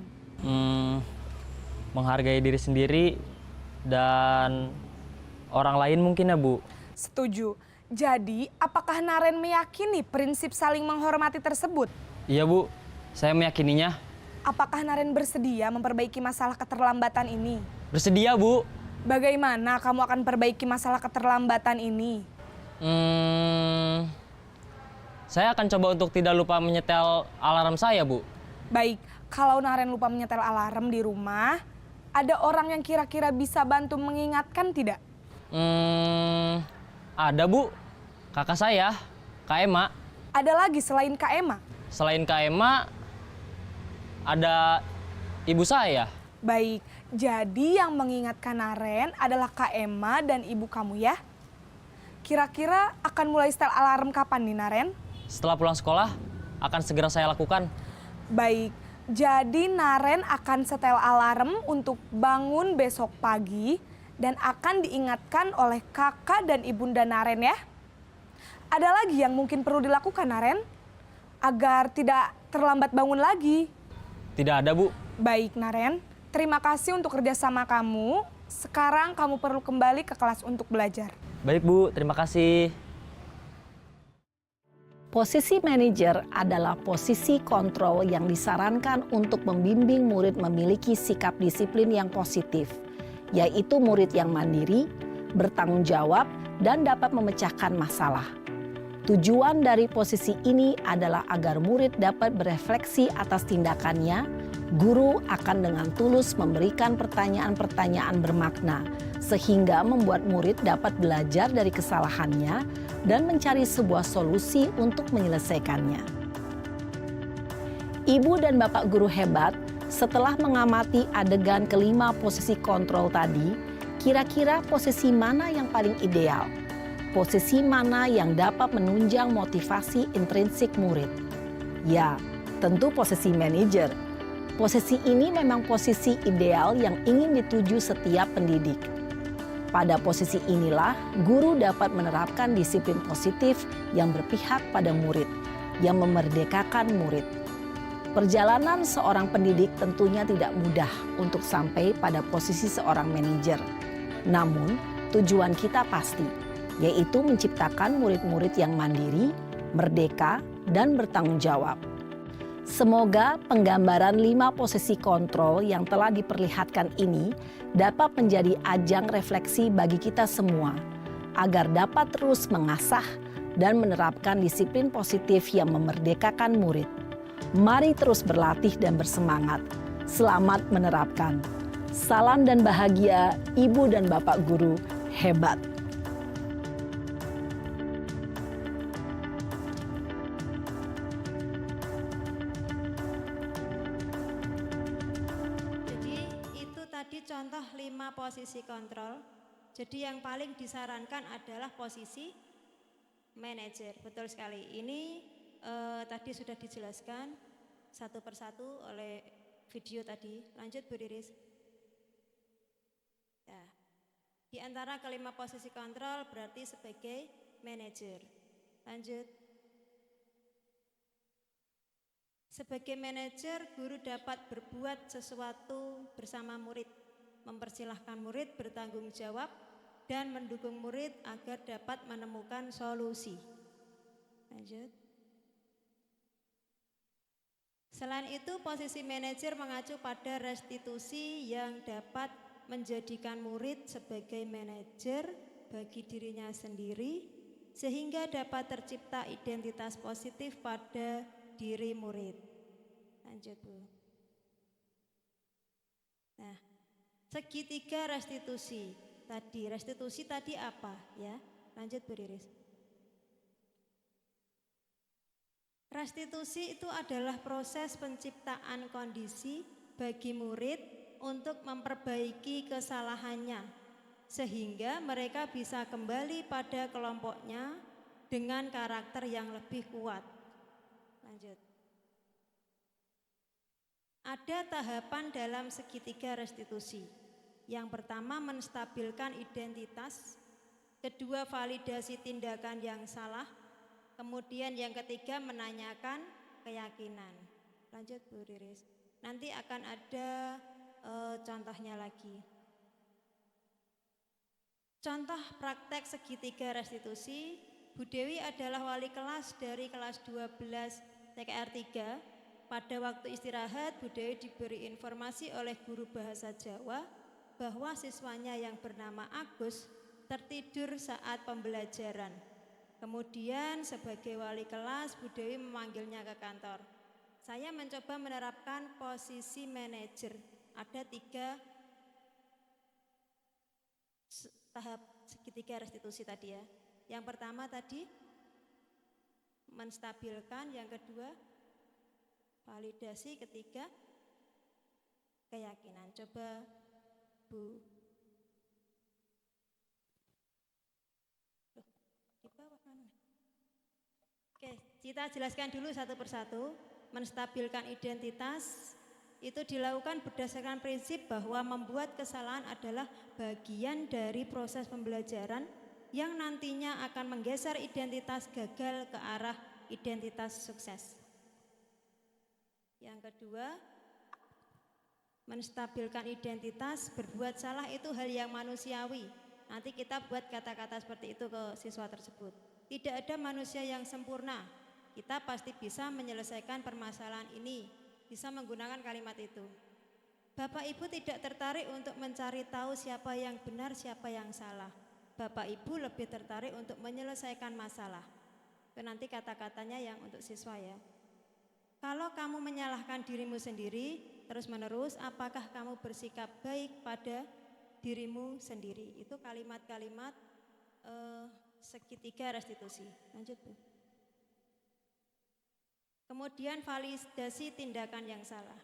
Menghargai diri sendiri dan orang lain mungkin ya, Bu. Setuju. Jadi, apakah Naren meyakini prinsip saling menghormati tersebut? Iya, Bu. Saya meyakininya. Apakah Naren bersedia memperbaiki masalah keterlambatan ini? Bersedia, Bu. Bagaimana kamu akan perbaiki masalah keterlambatan ini? Saya akan coba untuk tidak lupa menyetel alarm saya, Bu. Baik, kalau Naren lupa menyetel alarm di rumah, ada orang yang kira-kira bisa bantu mengingatkan tidak? Ada, Bu. Kakak saya, Kak Ema. Ada lagi selain Kak Ema? Selain Kak Ema, ada ibu saya. Baik, jadi yang mengingatkan Naren adalah Kak Ema dan ibu kamu ya? Kira-kira akan mulai setel alarm kapan nih, Naren? Setelah pulang sekolah, akan segera saya lakukan. Baik, jadi Naren akan setel alarm untuk bangun besok pagi dan akan diingatkan oleh kakak dan ibunda Naren ya. Ada lagi yang mungkin perlu dilakukan, Naren? Agar tidak terlambat bangun lagi. Tidak ada, Bu. Baik, Naren. Terima kasih untuk kerjasama kamu. Sekarang kamu perlu kembali ke kelas untuk belajar. Baik, Bu. Terima kasih. Posisi manajer adalah posisi kontrol yang disarankan untuk membimbing murid memiliki sikap disiplin yang positif, yaitu murid yang mandiri, bertanggung jawab, dan dapat memecahkan masalah. Tujuan dari posisi ini adalah agar murid dapat berefleksi atas tindakannya, Guru akan dengan tulus memberikan pertanyaan-pertanyaan bermakna sehingga membuat murid dapat belajar dari kesalahannya dan mencari sebuah solusi untuk menyelesaikannya. Ibu dan Bapak guru hebat, setelah mengamati adegan kelima posisi kontrol tadi, kira-kira posisi mana yang paling ideal? Posisi mana yang dapat menunjang motivasi intrinsik murid? Ya, tentu posisi manajer. Posisi ini memang posisi ideal yang ingin dituju setiap pendidik. Pada posisi inilah, guru dapat menerapkan disiplin positif yang berpihak pada murid, yang memerdekakan murid. Perjalanan seorang pendidik tentunya tidak mudah untuk sampai pada posisi seorang manajer. Namun, tujuan kita pasti, yaitu menciptakan murid-murid yang mandiri, merdeka, dan bertanggung jawab. Semoga penggambaran 5 posisi kontrol yang telah diperlihatkan ini dapat menjadi ajang refleksi bagi kita semua, agar dapat terus mengasah dan menerapkan disiplin positif yang memerdekakan murid. Mari terus berlatih dan bersemangat. Selamat menerapkan. Salam dan bahagia, Ibu dan Bapak guru hebat. Jadi itu tadi contoh 5 posisi kontrol. Jadi yang paling disarankan adalah posisi manajer. Betul sekali. Ini tadi sudah dijelaskan satu persatu oleh video tadi. Lanjut Bu Riris. Ya. Di antara kelima posisi kontrol berarti sebagai manajer. Lanjut. Sebagai manajer, guru dapat berbuat sesuatu bersama murid, mempersilahkan murid bertanggung jawab, dan mendukung murid agar dapat menemukan solusi. Lanjut. Selain itu, posisi manajer mengacu pada restitusi yang dapat menjadikan murid sebagai manajer bagi dirinya sendiri, sehingga dapat tercipta identitas positif pada diri murid. Lanjut Bu. Nah, segitiga restitusi tadi. Restitusi tadi apa ya? Lanjut Bu Riris. Restitusi itu adalah proses penciptaan kondisi bagi murid untuk memperbaiki kesalahannya, sehingga mereka bisa kembali pada kelompoknya dengan karakter yang lebih kuat. Lanjut. Ada tahapan dalam segitiga restitusi. Yang pertama, menstabilkan identitas. Kedua, validasi tindakan yang salah. Kemudian yang ketiga, menanyakan keyakinan. Lanjut Bu Riris. Nanti akan ada contohnya lagi. Contoh praktek segitiga restitusi. Bu Dewi adalah wali kelas dari kelas 12 TKR 3. Pada waktu istirahat, Bu Dewi diberi informasi oleh guru bahasa Jawa bahwa siswanya yang bernama Agus tertidur saat pembelajaran. Kemudian sebagai wali kelas, Bu Dewi memanggilnya ke kantor. Saya mencoba menerapkan posisi manajer. Ada 3 tahap segitiga restitusi tadi ya. Yang pertama tadi menstabilkan, yang kedua validasi, ketiga keyakinan. Coba Bu. Di bawah mana? Oke, kita jelaskan dulu satu persatu. Menstabilkan identitas itu dilakukan berdasarkan prinsip bahwa membuat kesalahan adalah bagian dari proses pembelajaran yang nantinya akan menggeser identitas gagal ke arah identitas sukses. Yang kedua, menstabilkan identitas, berbuat salah itu hal yang manusiawi. Nanti kita buat kata-kata seperti itu ke siswa tersebut. Tidak ada manusia yang sempurna. Kita pasti bisa menyelesaikan permasalahan ini, bisa menggunakan kalimat itu. Bapak Ibu tidak tertarik untuk mencari tahu siapa yang benar, siapa yang salah. Bapak Ibu lebih tertarik untuk menyelesaikan masalah. Itu nanti kata-katanya yang untuk siswa ya. Kalau kamu menyalahkan dirimu sendiri, terus-menerus, apakah kamu bersikap baik pada dirimu sendiri? Itu kalimat-kalimat segitiga restitusi. Lanjut, Bu. Kemudian validasi tindakan yang salah.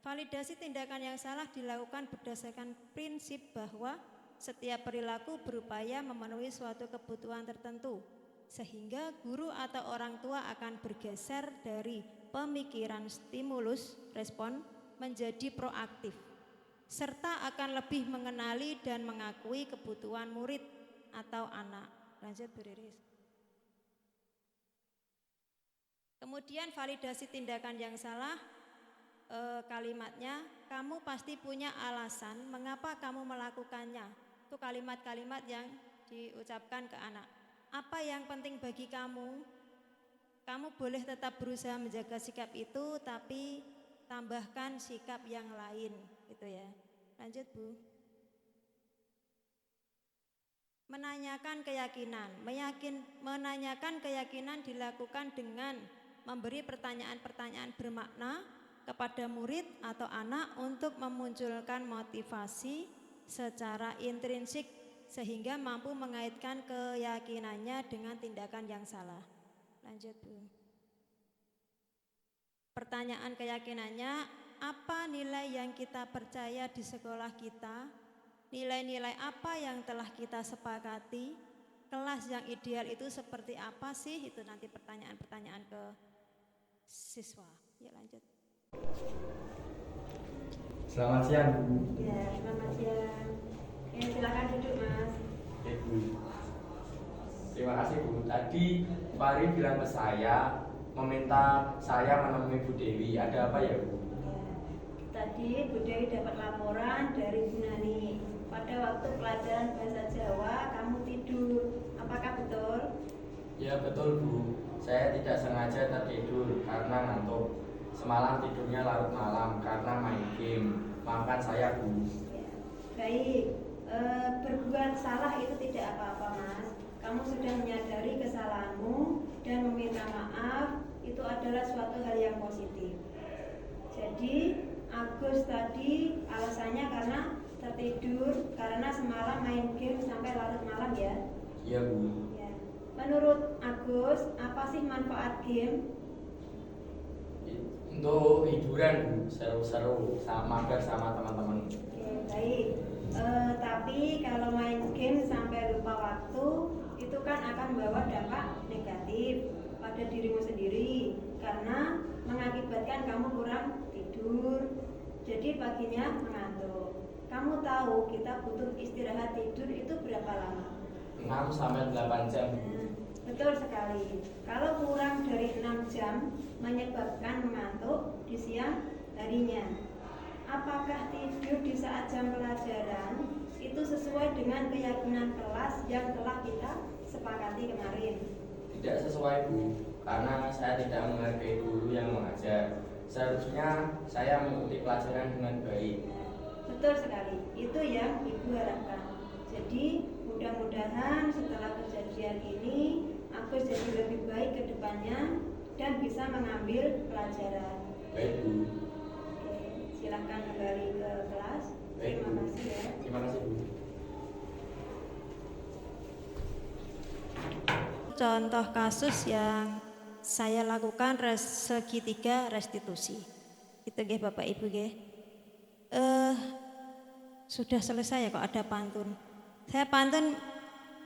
Validasi tindakan yang salah dilakukan berdasarkan prinsip bahwa setiap perilaku berupaya memenuhi suatu kebutuhan tertentu, sehingga guru atau orang tua akan bergeser dari pemikiran stimulus respon menjadi proaktif, serta akan lebih mengenali dan mengakui kebutuhan murid atau anak. Lanjut, Bu Riris. Kemudian validasi tindakan yang salah, kalimatnya, kamu pasti punya alasan mengapa kamu melakukannya. Itu kalimat-kalimat yang diucapkan ke anak. Apa yang penting bagi kamu? Kamu boleh tetap berusaha menjaga sikap itu, tapi tambahkan sikap yang lain, gitu ya. Lanjut, Bu. Menanyakan keyakinan. Menanyakan keyakinan dilakukan dengan memberi pertanyaan-pertanyaan bermakna kepada murid atau anak untuk memunculkan motivasi secara intrinsik sehingga mampu mengaitkan keyakinannya dengan tindakan yang salah. Lanjut, Bu. Pertanyaan keyakinannya, apa nilai yang kita percaya di sekolah kita? Nilai-nilai apa yang telah kita sepakati? Kelas yang ideal itu seperti apa sih? Itu nanti pertanyaan-pertanyaan ke siswa. Ya, lanjut. Selamat siang, Bu. Ya, selamat siang. Ya, silakan duduk, Mas. Oke, Bu. Terima kasih, Bu. Tadi Pak Ari bilang ke saya meminta saya menemui Bu Dewi. Ada apa ya, Bu? Ya, tadi Bu Dewi dapat laporan dari Bu Nani. Pada waktu pelajaran bahasa Jawa kamu tidur. Apakah betul? Ya, betul, Bu. Saya tidak sengaja tertidur karena ngantuk. Semalam tidurnya larut malam karena main game. Maafkan saya, Bu. Ya, baik. Berbuat salah itu tidak apa-apa, Mas. Kamu sudah menyadari kesalahanmu dan meminta maaf. Itu adalah suatu hal yang positif. Jadi Agus tadi alasannya karena tertidur karena semalam main game sampai larut malam ya. Iya, Bu. Ya. Menurut Agus, apa sih manfaat game? Untuk hiburan, Bu, seru-seru, mabar sama teman-teman. Oke, baik. Tapi kalau main game sampai lupa waktu, itu kan akan membawa dampak negatif pada dirimu sendiri karena mengakibatkan kamu kurang tidur. Jadi paginya mengantuk. Kamu tahu kita butuh istirahat tidur itu berapa lama? 6 sampai 8 jam. Betul sekali. Kalau kurang dari 6 jam menyebabkan mengantuk di siang harinya. Apakah tidur di saat jam pelajaran itu sesuai dengan keyakinan kelas yang telah kita sepakati kemarin? Tidak sesuai, Bu, karena saya tidak menghargai guru yang mengajar. Seharusnya saya mengikuti pelajaran dengan baik. Betul sekali. Itu yang Ibu harapkan. Jadi mudah-mudahan setelah kejadian ini Agus jadi lebih baik ke depannya dan bisa mengambil pelajaran. Baik, Bu. Oke, silakan kembali ke kelas. Baik, Terima Bu. kasih ya. Terima kasih, Bu. Contoh kasus yang saya lakukan segitiga restitusi. Itu nggih Bapak Ibu nggih. Sudah selesai ya kok ada pantun. Saya pantun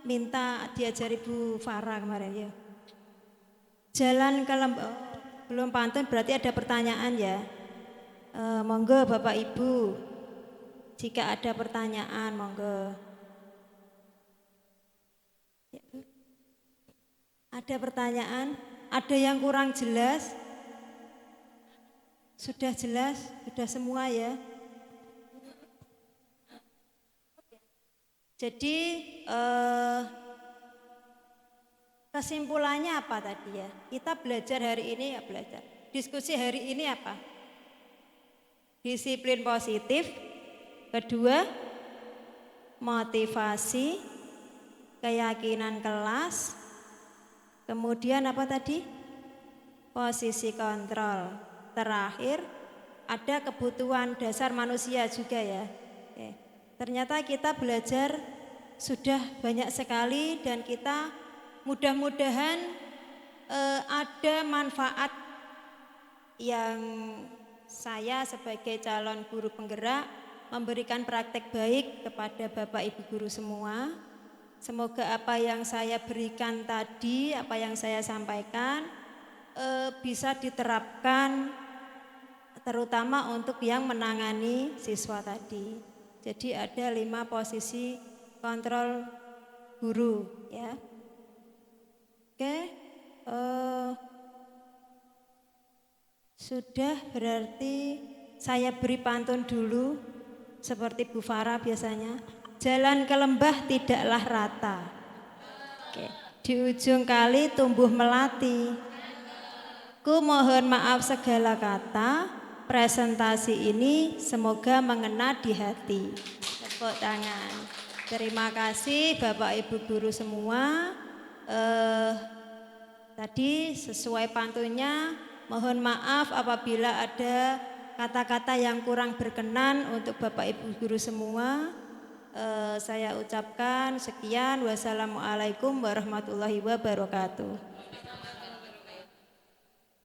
minta diajari Bu Farah kemarin ya. Jalan ke belum pantun berarti ada pertanyaan ya. Monggo Bapak Ibu. Jika ada pertanyaan monggo. Ya, Bu. Ada pertanyaan? Ada yang kurang jelas? Sudah jelas? Sudah semua ya? Jadi kesimpulannya apa tadi ya? Kita belajar hari ini ya belajar. Diskusi hari ini apa? Disiplin positif. Kedua, motivasi, keyakinan kelas. Kemudian apa tadi? Posisi kontrol. Terakhir, ada kebutuhan dasar manusia juga ya. Oke. Ternyata kita belajar sudah banyak sekali dan kita mudah-mudahan ada manfaat yang saya sebagai calon guru penggerak memberikan praktek baik kepada Bapak Ibu guru semua. Semoga apa yang saya berikan tadi, apa yang saya sampaikan bisa diterapkan terutama untuk yang menangani siswa tadi. Jadi ada 5 posisi kontrol guru ya. Oke, sudah berarti saya beri pantun dulu seperti Bu Farah biasanya. Jalan ke lembah tidaklah rata. Oke, di ujung kali tumbuh melati. Ku mohon maaf segala kata, presentasi ini semoga mengena di hati. Tepuk tangan. Terima kasih Bapak Ibu guru semua. Tadi sesuai pantunnya, mohon maaf apabila ada kata-kata yang kurang berkenan untuk Bapak Ibu guru semua. Saya ucapkan sekian. Wassalamualaikum warahmatullahi wabarakatuh.